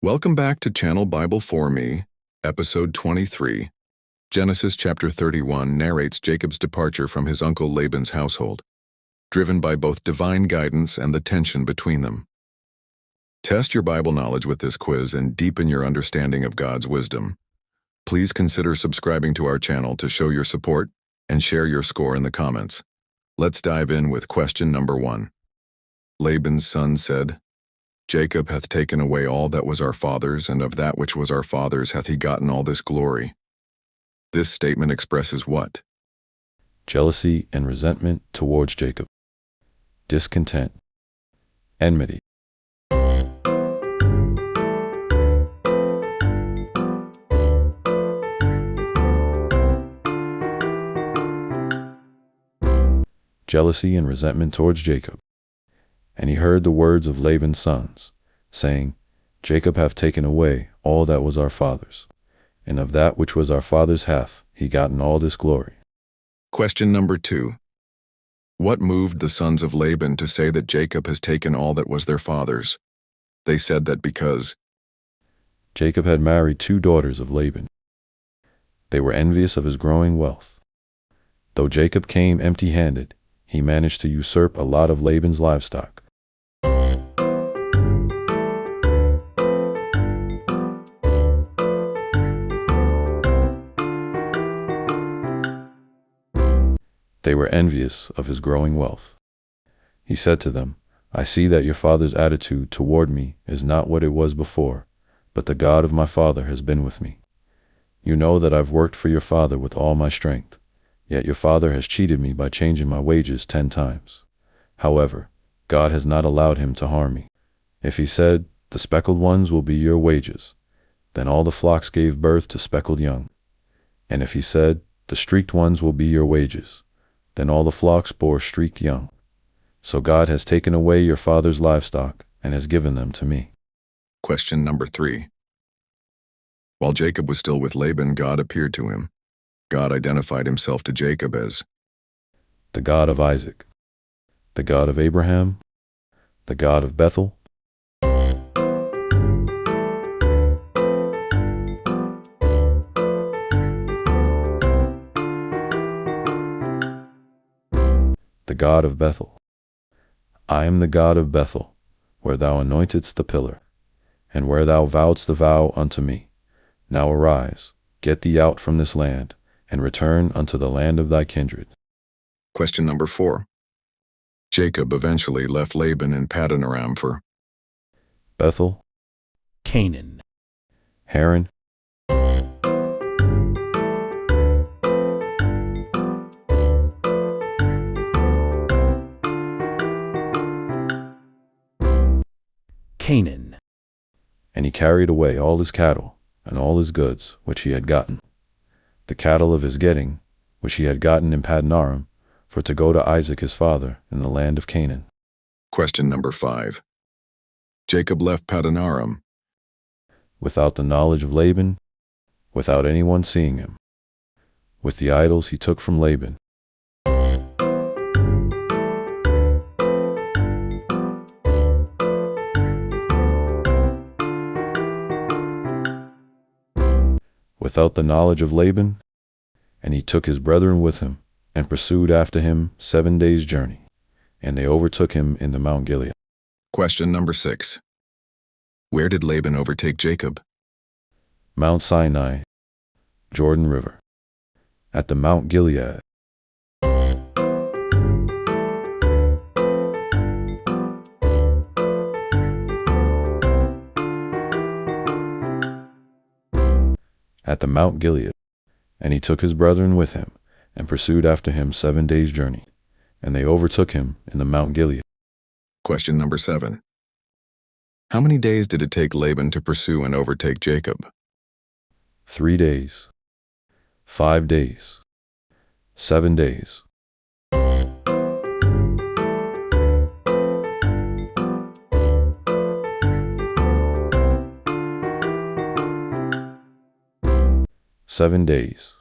Welcome back to Channel Bible for Me, Episode 23. Genesis chapter 31 narrates Jacob's departure from his uncle Laban's household, driven by both divine guidance and the tension between them. Test your Bible knowledge with this quiz and deepen your understanding of God's wisdom. Please consider subscribing to our channel to show your support and share your score in the comments. Let's dive in with question number 1. Laban's son said, Jacob hath taken away all that was our father's, and of that which was our father's hath he gotten all this glory. This statement expresses what? Jealousy and resentment towards Jacob. Discontent. Enmity. Jealousy and resentment towards Jacob. And he heard the words of Laban's sons, saying, Jacob hath taken away all that was our father's, and of that which was our father's hath he gotten all this glory. Question number 2. What moved the sons of Laban to say that Jacob has taken all that was their father's? They said that because Jacob had married 2 daughters of Laban. They were envious of his growing wealth. Though Jacob came empty-handed, he managed to usurp a lot of Laban's livestock. They were envious of his growing wealth. He said to them, I see that your father's attitude toward me is not what it was before, but the God of my father has been with me. You know that I've worked for your father with all my strength, yet your father has cheated me by changing my wages 10 times. However, God has not allowed him to harm me. If he said, the speckled ones will be your wages, then all the flocks gave birth to speckled young. And if he said, the streaked ones will be your wages, then all the flocks bore streaked young. So God has taken away your father's livestock and has given them to me. Question number 3. While Jacob was still with Laban, God appeared to him. God identified himself to Jacob as the God of Isaac, the God of Abraham, the God of BiBlE, the God of Bethel. I am the God of Bethel, where thou anointedst the pillar, and where thou vowedst the vow unto me. Now arise, get thee out from this land, and return unto the land of thy kindred. Question number 4. Jacob eventually left Laban in Paddan Aram for Bethel, Canaan, Haran, Canaan, and he carried away all his cattle and all his goods which he had gotten, the cattle of his getting, which he had gotten in Paddan Aram, for to go to Isaac his father in the land of Canaan. Question number 5. Jacob left Paddan Aram Without the knowledge of Laban, without anyone seeing him, with the idols he took from Laban. Without the knowledge of Laban, and he took his brethren with him, and pursued after him 7 days' journey, and they overtook him in the Mount Gilead. Question number 6. Where did Laban overtake Jacob? Mount Sinai, Jordan River, at the Mount Gilead. At the Mount Gilead, and he took his brethren with him, and pursued after him 7 days' journey, and they overtook him in the Mount Gilead. Question number 7. How many days did it take Laban to pursue and overtake Jacob? 3 days, 5 days, 7 days. "7 days.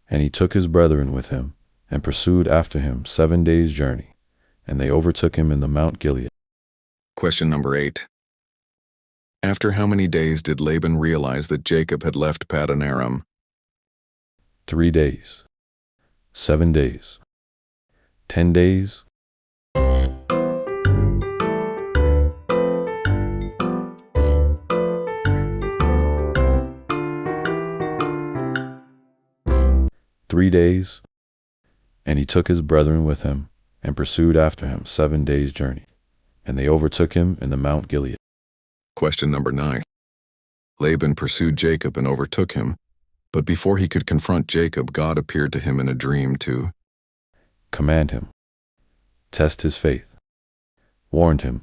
And he took his brethren with him, and pursued after him 7 days' journey, and they overtook him in the Mount Gilead." Question number 8. After how many days did Laban realize that Jacob had left Paddan Aram? 3 days, 7 days, 10 days, 3 days. And he took his brethren with him, and pursued after him 7 days' journey. And they overtook him in the Mount Gilead. Question number 9. Laban pursued Jacob and overtook him, but before he could confront Jacob, God appeared to him in a dream to Command him, test his faith, warned him,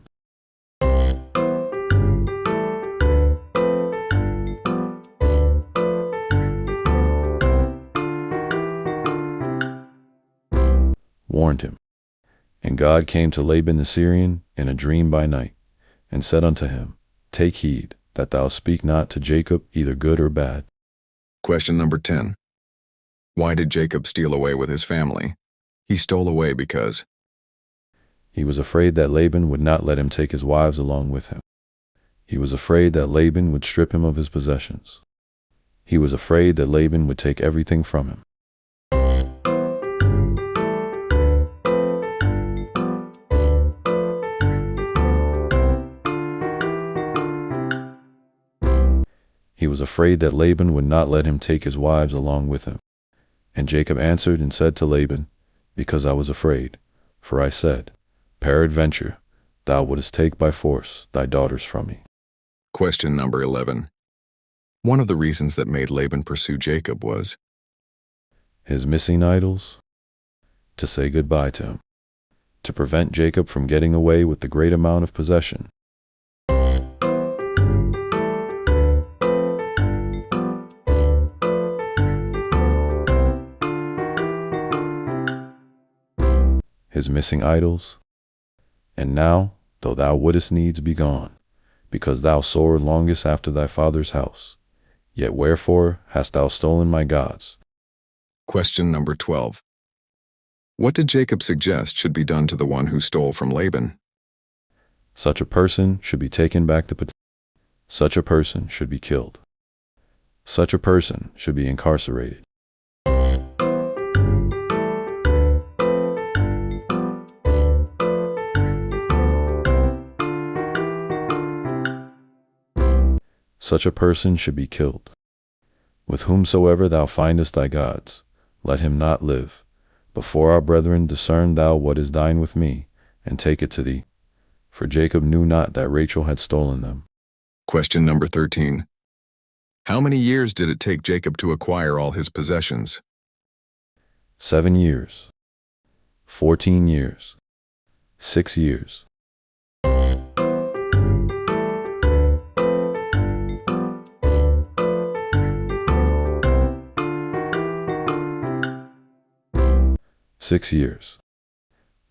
warned him. And God came to Laban the Syrian in a dream by night, and said unto him, Take heed that thou speak not to Jacob either good or bad. Question number 10. Why did Jacob steal away with his family? He stole away because he was afraid that Laban would not let him take his wives along with him. He was afraid that Laban would strip him of his possessions. He was afraid that Laban would take everything from him. He was afraid that Laban would not let him take his wives along with him. And Jacob answered and said to Laban, Because I was afraid, for I said, Peradventure, thou wouldest take by force thy daughters from me. Question number 11. One of the reasons that made Laban pursue Jacob was his missing idols, to say goodbye to him, to prevent Jacob from getting away with the great amount of possession. His missing idols. And now, though thou wouldest needs be gone, because thou sore longest after thy father's house, yet wherefore hast thou stolen my gods? Question number 12. What did Jacob suggest should be done to the one who stole from Laban? Such a person should be taken back to such a person should be killed. Such a person should be incarcerated. Such a person should be killed. With whomsoever thou findest thy gods, let him not live. Before our brethren discern thou what is thine with me, and take it to thee. For Jacob knew not that Rachel had stolen them. Question number 13. How many years did it take Jacob to acquire all his possessions? 7 years, 14 years, 6 years. 6 years.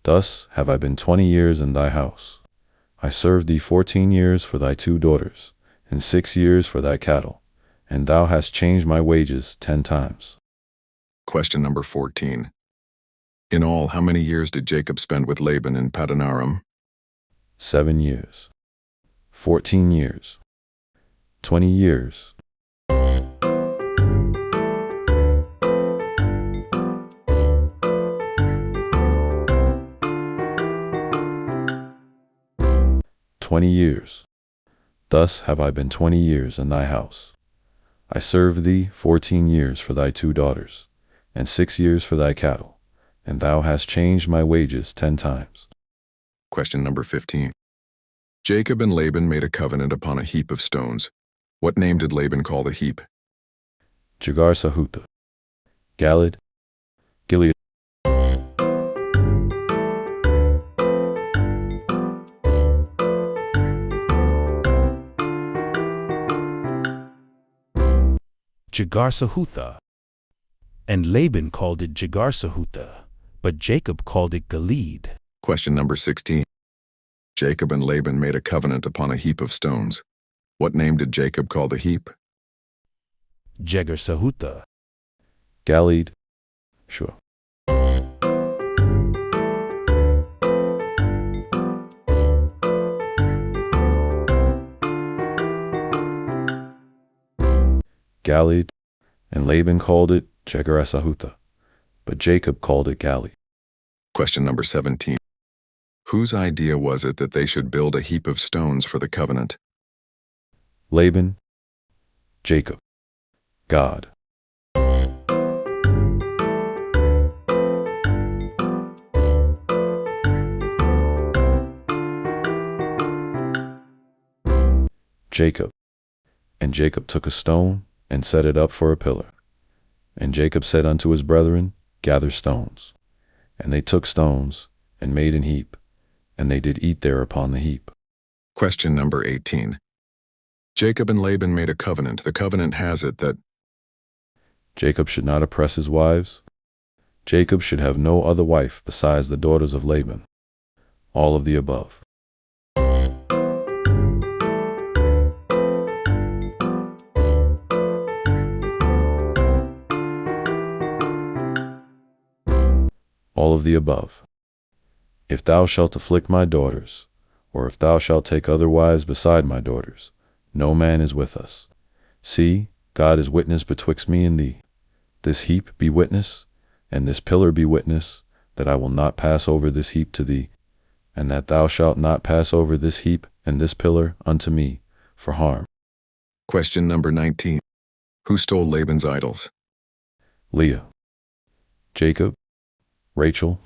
Thus have I been 20 years in thy house. I served thee 14 years for thy 2 daughters, and 6 years for thy cattle, and thou hast changed my wages 10 times. Question number 14. In all, how many years did Jacob spend with Laban in Paddan Aram? 7 years, 14 years, 20 years. 20 years. Thus have I been 20 years in thy house. I served thee 14 years for thy 2 daughters, and 6 years for thy cattle, and thou hast changed my wages 10 times. Question number 15. Jacob and Laban made a covenant upon a heap of stones. What name did Laban call the heap? Jegar-sahutha, Gilead, Gilead. Jegar-sahutha. And Laban called it Jegar-sahutha, but Jacob called it Gilead. Question number 16. Jacob and Laban made a covenant upon a heap of stones. What name did Jacob call the heap? Jegar-sahutha. Gilead, sure. Galeed, and Laban called it Jegar-Sahutha, but Jacob called it Galeed. Question number 17. Whose idea was it that they should build a heap of stones for the covenant? Laban, Jacob, God. Jacob. And Jacob took a stone and set it up for a pillar. And Jacob said unto his brethren, Gather stones. And they took stones and made an heap, and they did eat there upon the heap. Question number 18. Jacob and Laban made a covenant. The covenant has it that Jacob should not oppress his wives. Jacob should have no other wife besides the daughters of Laban. All of the above. All of the above. If thou shalt afflict my daughters, or if thou shalt take other wives beside my daughters, no man is with us. See, God is witness betwixt me and thee. This heap be witness, and this pillar be witness, that I will not pass over this heap to thee, and that thou shalt not pass over this heap and this pillar unto me for harm. Question number 19. Who stole Laban's idols? Leah, Jacob, Rachel.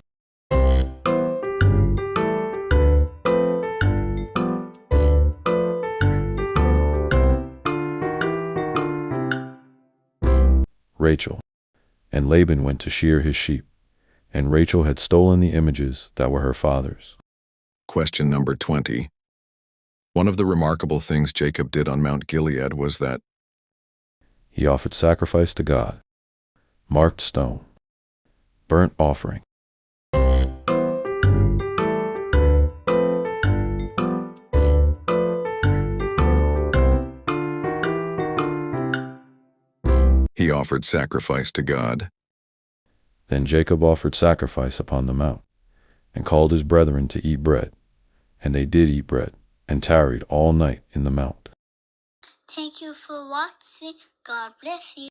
Rachel. And Laban went to shear his sheep, and Rachel had stolen the images that were her father's. Question number 20. One of the remarkable things Jacob did on Mount Gilead was that he offered sacrifice to God, marked stone, burnt offering. he offered sacrifice to God. Then Jacob offered sacrifice upon the mount, and called his brethren to eat bread. And they did eat bread, and tarried all night in the mount. Thank you for watching. God bless you.